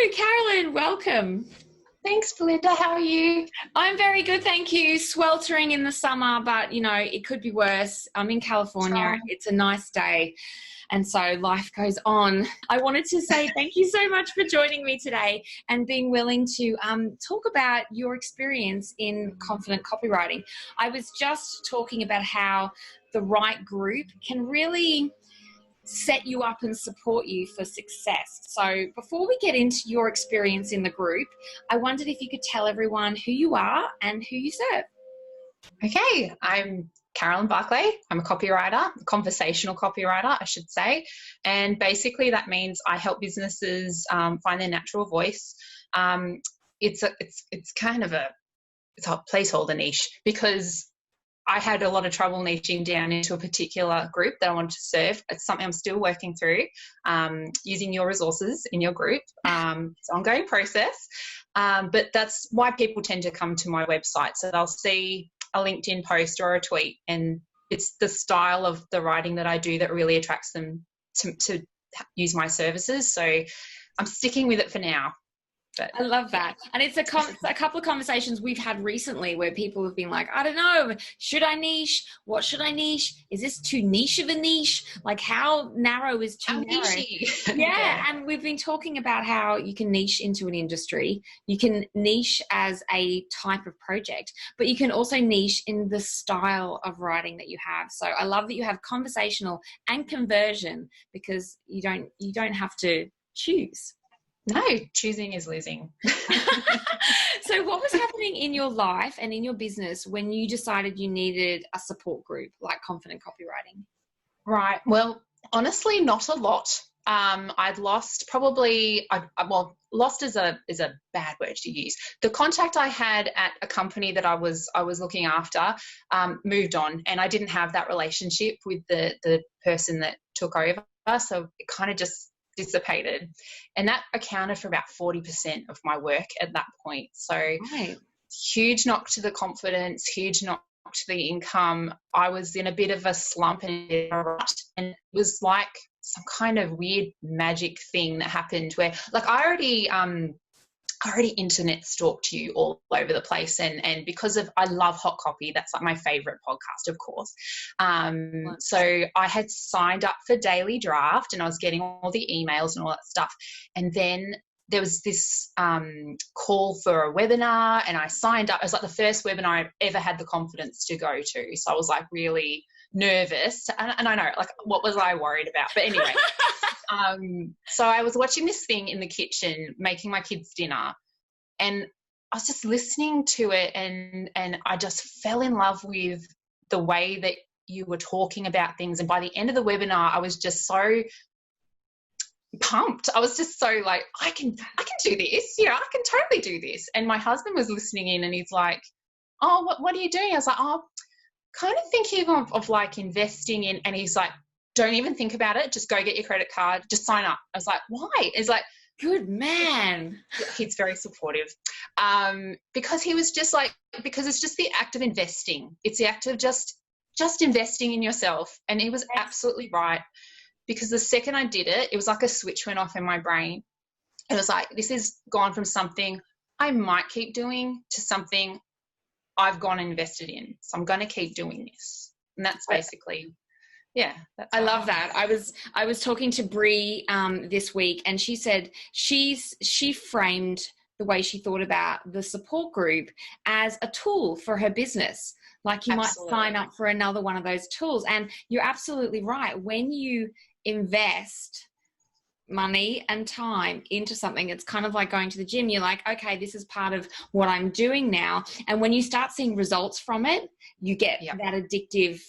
Carolyn, welcome. Thanks, Belinda. How are you? I'm very good, thank you. Sweltering in the summer, but it could be worse. I'm in California. It's a nice day, and so life goes on. I wanted to say thank you so much for joining me today and being willing to talk about your experience in confident copywriting. I was just talking about how the right group can really set you up and support you for success. So before we get into your experience in the group, I wondered if you could tell everyone who you are and who you serve. Okay, I'm Carolyn Barlcay. I'm a copywriter, a conversational copywriter, I should say. And basically that means I help businesses find their natural voice. It's kind of a placeholder niche because I had a lot of trouble niching down into a particular group that I wanted to serve. It's something I'm still working through, using your resources in your group. It's an ongoing process, but that's why people tend to come to my website. So they'll see a LinkedIn post or a tweet, and it's the style of the writing that I do that really attracts them to use my services. So I'm sticking with it for now. I love that. And it's a couple of conversations we've had recently where people have been like, I don't know, should I niche? What should I niche? Is this too niche of a niche? Like, how narrow is too narrow? Yeah. And we've been talking about how you can niche into an industry. You can niche as a type of project, but you can also niche in the style of writing that you have. So I love that you have conversational and conversion because you don't have to choose. No, choosing is losing. So what was happening in your life and in your business when you decided you needed a support group like Confident Copywriting? Right. Well, honestly, not a lot. I'd lost probably, lost is a bad word to use. The contact I had at a company that I was looking after moved on, and I didn't have that relationship with the person that took over. So it kind of just dissipated, and that accounted for about 40% of my work at that point. So right. Huge knock to the confidence, huge knock to the income. I was in a bit of a slump and a rut, and it was like some kind of weird magic thing that happened where, like, I already internet stalked you all over the place, and because of I love Hot Copy, that's like my favorite podcast, of course. So I had signed up for Daily Draft, and I was getting all the emails and all that stuff, and then there was this call for a webinar, and I signed up. It was like the first webinar I'd ever had the confidence to go to, so I was like really nervous, and I know, like, what was I worried about? But anyway. So I was watching this thing in the kitchen, making my kids dinner, and I was just listening to it, and I just fell in love with the way that you were talking about things. And by the end of the webinar, I was just so pumped. I was just so like, I can do this. I can totally do this. And my husband was listening in, and he's like, oh, what are you doing? I was like, oh, kind of thinking of like investing in, and he's like, don't even think about it. Just go get your credit card. Just sign up. I was like, why? He's like, good man. He's very supportive. Because he was just like, because it's just the act of investing. It's the act of just investing in yourself. And he was absolutely right. Because the second I did it, it was like a switch went off in my brain. It was like, this has gone from something I might keep doing to something I've gone and invested in. So I'm going to keep doing this. And that's basically... Yeah, I love that. I was talking to Bree this week, and she said she framed the way she thought about the support group as a tool for her business. Like you might sign up for another one of those tools, and you're absolutely right. When you invest money and time into something, it's kind of like going to the gym. You're like, okay, this is part of what I'm doing now. And when you start seeing results from it, you get that addictive,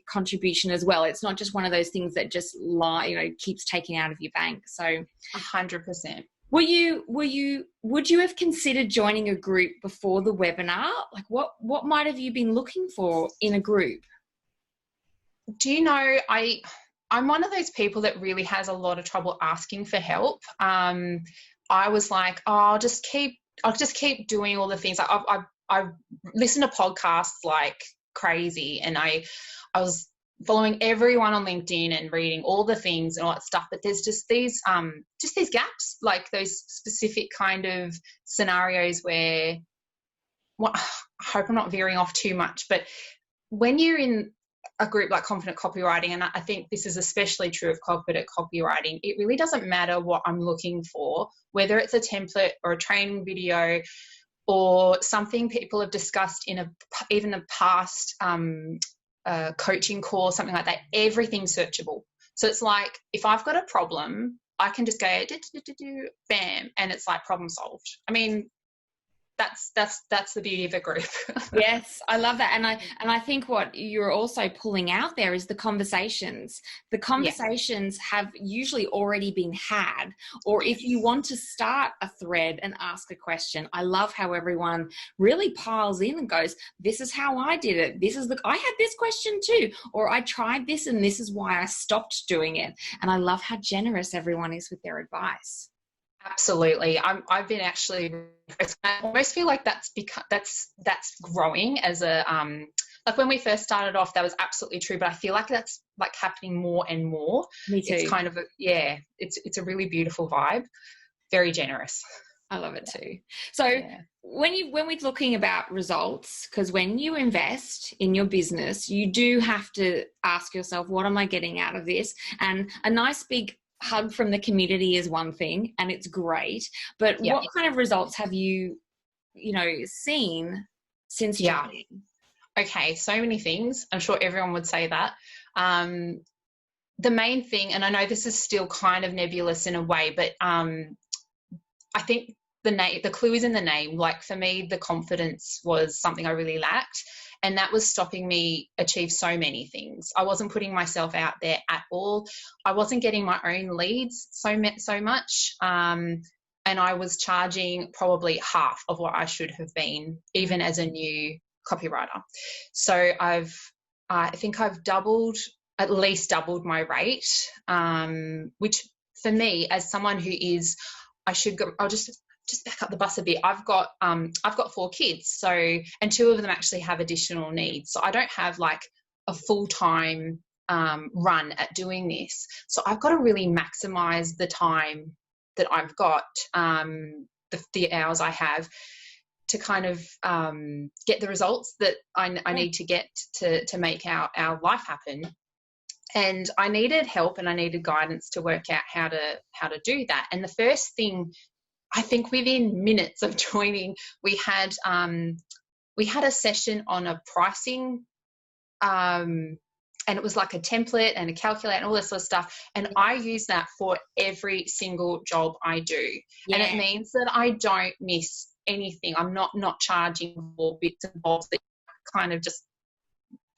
contribution as well. It's not just one of those things that just keeps taking out of your bank. So 100%. Would you have considered joining a group before the webinar? Like what might have you been looking for in a group? Do you know, I'm one of those people that really has a lot of trouble asking for help. I was like, I'll just keep doing all the things. I listen to podcasts like crazy, and I was following everyone on LinkedIn and reading all the things and all that stuff, but there's just these gaps, like those specific kind of scenarios where, well, I hope I'm not veering off too much, but when you're in a group like Confident Copywriting, and I think this is especially true of Confident Copywriting, it really doesn't matter what I'm looking for, whether it's a template or a training video or something people have discussed in even a past coaching course, something like that. Everything's searchable. So it's like, if I've got a problem, I can just go bam, and it's like problem solved. I mean, that's the beauty of a group. Yes, I love that. And I think what you're also pulling out there is the conversations. The conversations have usually already been had, or if you want to start a thread and ask a question, I love how everyone really piles in and goes, this is how I did it. I had this question too, or I tried this and this is why I stopped doing it. And I love how generous everyone is with their advice. Absolutely. I've been actually, I almost feel like that's growing as a, like when we first started off, that was absolutely true, but I feel like that's like happening more and more. Me too. It's kind of it's a really beautiful vibe. Very generous. I love it too. So when we're looking about results, because when you invest in your business, you do have to ask yourself, what am I getting out of this? And a nice big hug from the community is one thing, and it's great, but what kind of results have you seen since joining? Okay, so many things. I'm sure everyone would say that. The main thing, and I know this is still kind of nebulous in a way, but I think the clue is in the name. Like for me, the confidence was something I really lacked, and that was stopping me achieve so many things. I wasn't putting myself out there at all. I wasn't getting my own leads so much. And I was charging probably half of what I should have been, even as a new copywriter. So I think I've at least doubled my rate, which for me, as someone who is, I'll just back up the bus a bit. I've got 4 kids, so, and 2 of them actually have additional needs. So I don't have like a full-time run at doing this. So I've got to really maximize the time that I've got, the hours I have, to kind of get the results that I need to get to make our life happen. And I needed help and I needed guidance to work out how to do that. And the first thing, I think within minutes of joining, we had a session on a pricing, and it was like a template and a calculator and all this sort of stuff. And I use that for every single job I do. Yeah. And it means that I don't miss anything. I'm not charging for bits and bobs that kind of just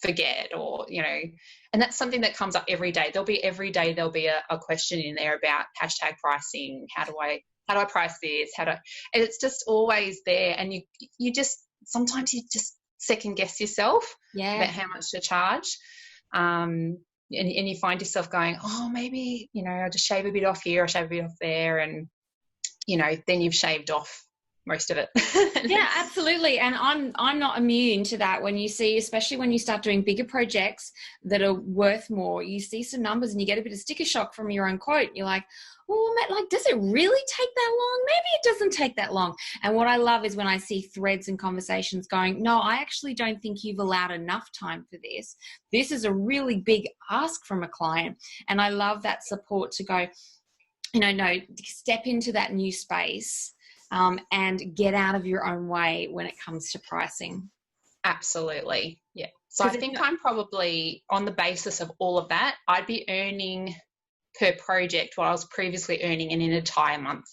forget, or, and that's something that comes up every day. There'll be a question in there about hashtag pricing. How do I price this? And it's just always there. And you just, sometimes you just second guess yourself about how much to charge. And you find yourself going, oh, maybe, I'll just shave a bit off here, I'll shave a bit off there. And, then you've shaved off most of it. Yeah, absolutely. And I'm not immune to that. When you see, especially when you start doing bigger projects that are worth more, you see some numbers and you get a bit of sticker shock from your own quote. You're like, oh, Matt, does it really take that long? Maybe it doesn't take that long. And what I love is when I see threads and conversations going, no, I actually don't think you've allowed enough time for this. This is a really big ask from a client. And I love that support to go, no, step into that new space. And get out of your own way when it comes to pricing. Absolutely. Yeah. So I think I'm probably, on the basis of all of that, I'd be earning per project what I was previously earning in an entire month.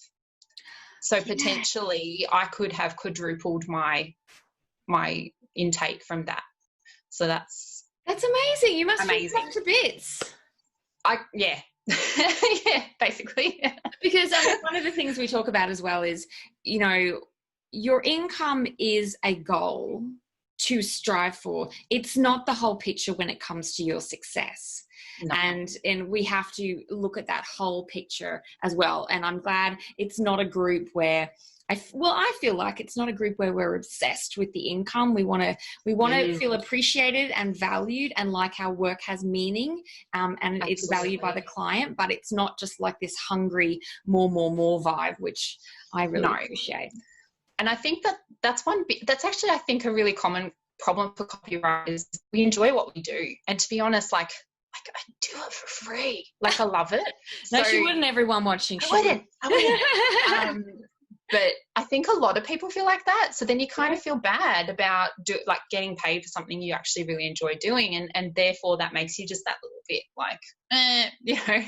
So potentially I could have quadrupled my intake from that. So that's amazing. You must be up to bits. Yeah, basically. Because one of the things we talk about as well is, your income is a goal to strive for. It's not the whole picture when it comes to your success. No. And we have to look at that whole picture as well. And I'm glad it's not a group where I feel like it's not a group where we're obsessed with the income. We want to feel appreciated and valued, and like our work has meaning, and Absolutely. It's valued by the client, but it's not just like this hungry more vibe, which I really appreciate. And I think that's that's actually, I think, a really common problem for copywriters. We enjoy what we do. And to be honest, like I do it for free. Like, I love it. No, she wouldn't, everyone watching. I wouldn't. But I think a lot of people feel like that. So then you kind of feel bad about getting paid for something you actually really enjoy doing. And therefore that makes you just that little bit like,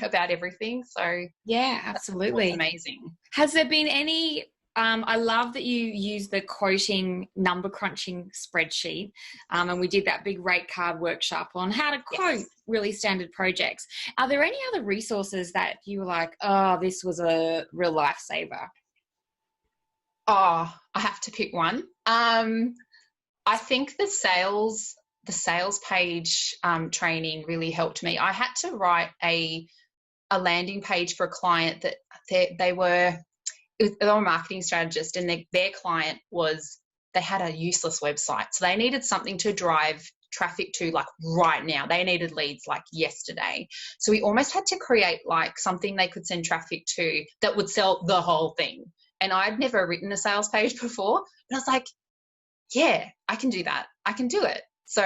about everything. So yeah, absolutely. That's amazing. Has there been any, I love that you use the quoting number crunching spreadsheet. And we did that big rate card workshop on how to quote really standard projects. Are there any other resources that you were like, oh, this was a real lifesaver? Oh, I have to pick one. I think the sales page training really helped me. I had to write a landing page for a client that they were a marketing strategist, and their client they had a useless website. So they needed something to drive traffic to like right now. They needed leads like yesterday. So we almost had to create like something they could send traffic to that would sell the whole thing. And I'd never written a sales page before, but I was like, yeah, I can do that. I can do it. So,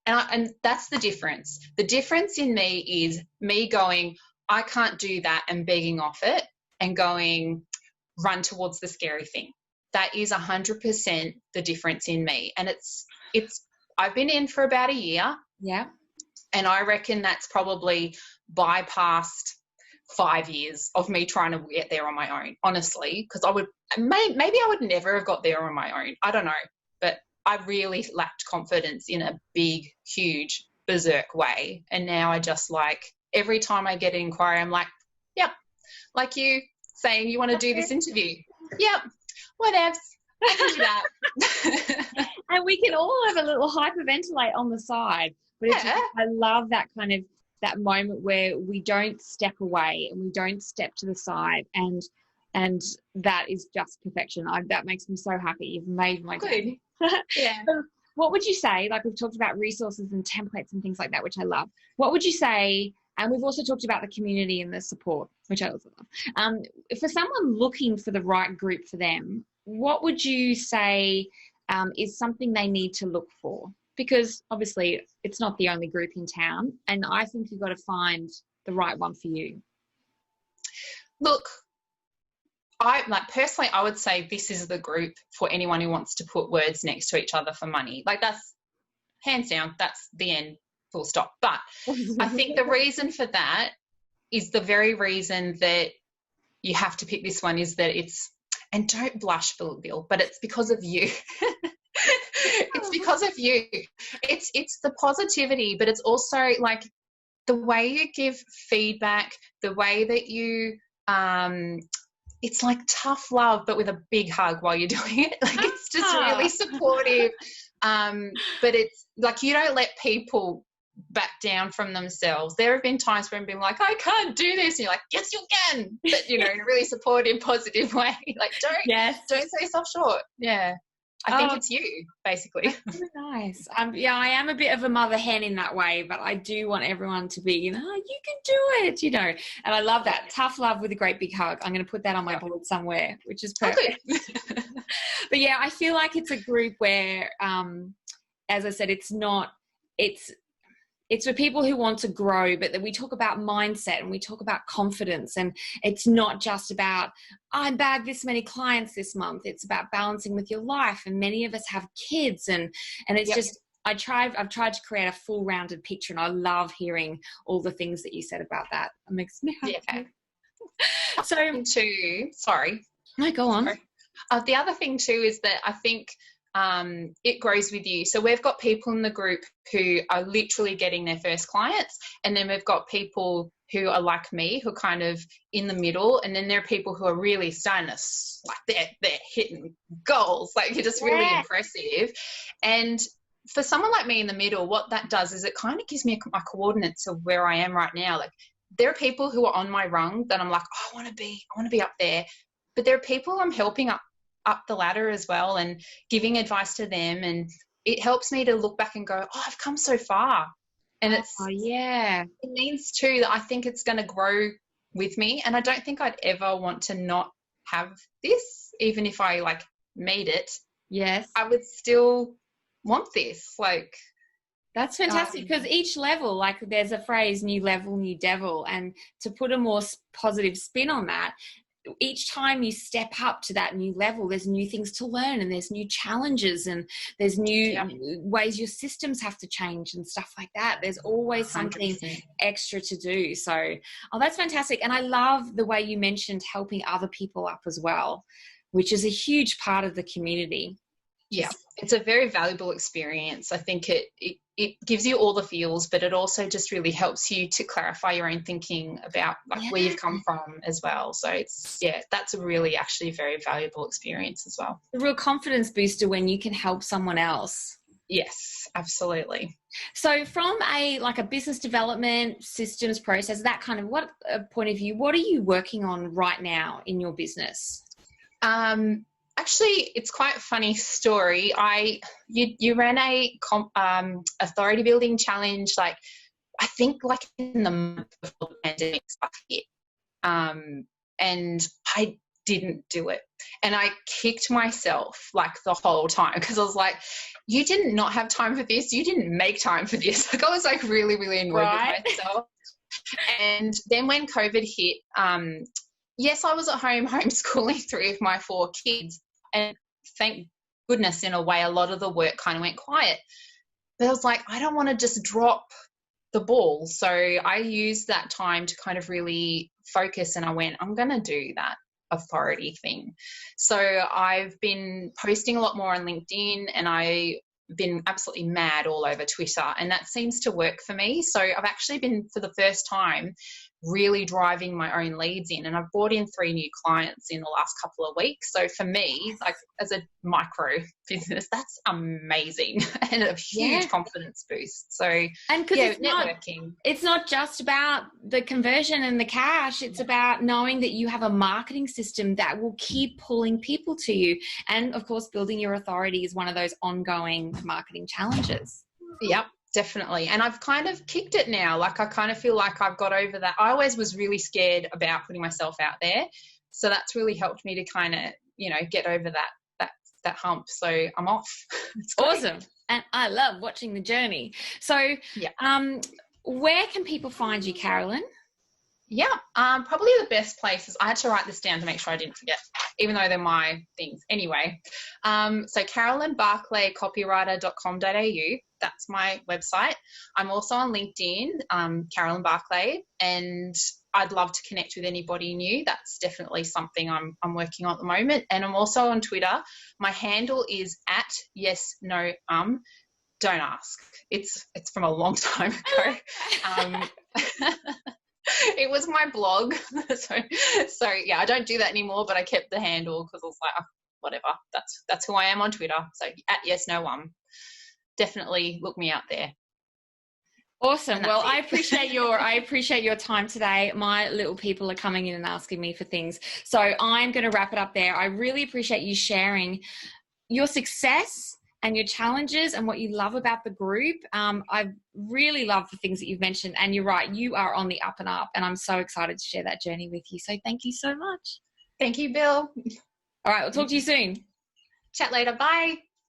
and that's the difference. The difference in me is me going, I can't do that, and begging off it and going, run towards the scary thing. That is 100% the difference in me. And I've been in for about a year. Yeah. And I reckon that's probably bypassed 5 years of me trying to get there on my own, honestly, because maybe I would never have got there on my own. I don't know. But I really lacked confidence in a big, huge, berserk way. And now I just like, every time I get an inquiry, I'm like, yep, like you saying you want to do this interview. Yep, whatevs. I can do that. And we can all have a little hyperventilate on the side. But I love that kind of that moment where we don't step away and we don't step to the side, and that is just perfection. That makes me so happy. You've made my day. Yeah. So what would you say, like we've talked about resources and templates and things like that, which I love. What would you say, and we've also talked about the community and the support, which I also love. For someone looking for the right group for them, what would you say is something they need to look for? Because obviously it's not the only group in town, and I think you've got to find the right one for you. Look, personally, I would say this is the group for anyone who wants to put words next to each other for money. Like, that's hands down, that's the end, full stop. But I think the reason for that is the very reason that you have to pick this one is that and don't blush, Bill, but it's because of you. It's because of you. It's the positivity, but it's also like the way you give feedback, the way that you it's like tough love but with a big hug while you're doing it. Like, it's just really supportive. But it's like you don't let people back down from themselves. There have been times where I've been like, I can't do this, and you're like, yes you can, but in a really supportive, positive way. Like, don't say stop short. Yeah, I think it's you, basically. That's really nice. I am a bit of a mother hen in that way, but I do want everyone to be, you can do it, and I love that. Tough love with a great big hug. I'm going to put that on my board somewhere, which is perfect. But yeah, I feel like it's a group where, as I said, it's for people who want to grow, but that we talk about mindset and we talk about confidence, and it's not just about, I bagged this many clients this month. It's about balancing with your life, and many of us have kids, and it's just, I've tried to create a full rounded picture, and I love hearing all the things that you said about that. It makes me happy. Yeah. So sorry. No, go on. The other thing too is that I think it grows with you. So we've got people in the group who are literally getting their first clients, and then we've got people who are like me, who are kind of in the middle, and then there are people who are really starting to, like, they're hitting goals, like, you're just really impressive. And for someone like me in the middle, what that does is it kind of gives me my coordinates of where I am right now. Like, there are people who are on my rung that I'm like, oh, I want to be up there. But there are people I'm helping up the ladder as well, and giving advice to them. And it helps me to look back and go, oh, I've come so far. And it means too that I think it's going to grow with me. And I don't think I'd ever want to not have this, even if I like made it. Yes. I would still want this. Like, that's fantastic, because each level, like there's a phrase, new level, new devil. And to put a more positive spin on that, each time you step up to that new level, there's new things to learn, and there's new challenges, and there's new ways your systems have to change and stuff like that. There's always something 100%. extra to do. So, that's fantastic. And I love the way you mentioned helping other people up as well, which is a huge part of the community. Yeah, it's a very valuable experience. I think it gives you all the feels, but it also just really helps you to clarify your own thinking about like where you've come from as well. So that's a really actually very valuable experience as well. A real confidence booster when you can help someone else. Yes, absolutely. So from a business development, systems, process, that kind of point of view, what are you working on right now in your business? Actually, it's quite a funny story. You ran a authority building challenge, like I think like in the month before the pandemic stuff hit, and I didn't do it, and I kicked myself like the whole time, because I was like, you did not have time for this. You didn't make time for this. Like, I was like really, really annoyed with myself. And then when COVID hit, yes, I was at home homeschooling 3 of my 4 kids, and thank goodness, in a way, a lot of the work kind of went quiet. But I was like, I don't want to just drop the ball. So I used that time to kind of really focus, and I went, I'm going to do that authority thing. So I've been posting a lot more on LinkedIn, and I've been absolutely mad all over Twitter, and that seems to work for me. So I've actually been, for the first time, really driving my own leads in, and I've brought in 3 new clients in the last couple of weeks. So for me, like as a micro business, that's amazing and a huge confidence boost. So, and because it's not just about the conversion and the cash, it's about knowing that you have a marketing system that will keep pulling people to you. And of course, building your authority is one of those ongoing marketing challenges. Yep. Definitely. And I've kind of kicked it now. Like, I kind of feel like I've got over that. I always was really scared about putting myself out there. So that's really helped me to kind of, get over that hump. So I'm off. It's awesome. And I love watching the journey. So where can people find you, Carolyn? Yeah, probably the best places. I had to write this down to make sure I didn't forget, even though they're my things. Anyway, so Carolyn Barclay, copywriter.com.au. That's my website. I'm also on LinkedIn, Carolyn Barclay, and I'd love to connect with anybody new. That's definitely something I'm working on at the moment. And I'm also on Twitter. My handle is @YesNoDon'tAsk. It's from a long time ago. It was my blog. so yeah, I don't do that anymore, but I kept the handle because I was like, oh, whatever. That's who I am on Twitter. So @YesNoOne. Definitely look me out there. Awesome. Well, I appreciate your time today. My little people are coming in and asking me for things. So I'm going to wrap it up there. I really appreciate you sharing your success and your challenges and what you love about the group. I really love the things that you've mentioned, and you're right, you are on the up and up, and I'm so excited to share that journey with you. So thank you so much. Thank you, Bill. All right, we'll talk to you soon. Chat later. Bye.